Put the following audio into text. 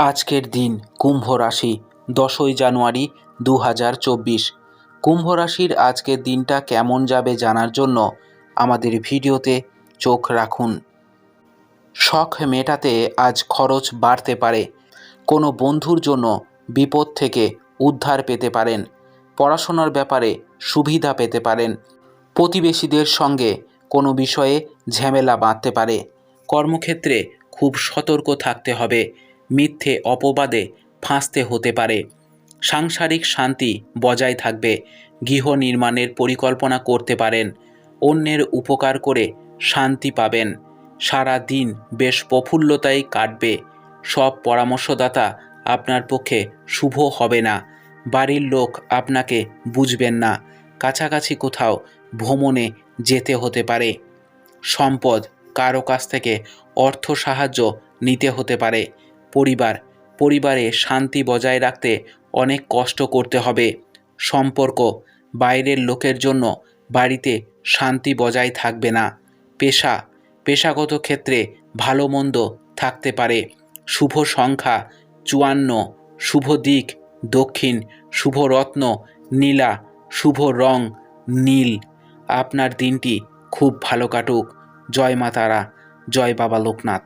আজকের দিন কুম্ভ রাশি 10ই জানুয়ারি 2024। কুম্ভ রাশির আজকের দিনটা কেমন যাবে জানার জন্য আমাদের ভিডিওতে চোখ রাখুন। শখ মেটাতে আজ খরচ বাড়তে পারে। কোনো বন্ধুর জন্য বিপদ থেকে উদ্ধার পেতে পারেন। পড়াশোনার ব্যাপারে সুবিধা পেতে পারেন। প্রতিবেশীদের সঙ্গে কোনো বিষয়ে ঝামেলা বাঁধতে পারে। কর্মক্ষেত্রে খুব সতর্ক থাকতে হবে। মিথ্যে অপবাদে ফাঁসতে হতে পারে। সাংসারিক শান্তি বজায় থাকবে। গৃহ নির্মাণের পরিকল্পনা করতে পারেন। অন্যের উপকার করে শান্তি পাবেন। সারা দিন বেশ প্রফুল্লতায় কাটবে। সব পরামর্শদাতা আপনার পক্ষে শুভ হবে না। বাড়ির লোক আপনাকে বুঝবেন না। কাছাকাছি কোথাও ভ্রমণে যেতে হতে পারে। সম্পদ, কারো কাছ থেকে অর্থ সাহায্য নিতে হতে পারে। পরিবারে শান্তি বজায় রাখতে অনেক কষ্ট করতে হবে। সম্পর্ক, বাইরের লোকের জন্য বাড়িতে শান্তি বজায় থাকবে না। পেশাগত ক্ষেত্রে ভালো মন্দ থাকতে পারে। শুভ সংখ্যা 54, শুভ দিক দক্ষিণ, শুভ রত্ন নীলা, শুভ রং নীল। আপনার দিনটি খুব ভালো কাটুক। জয় মা তারা, জয় বাবা লোকনাথ।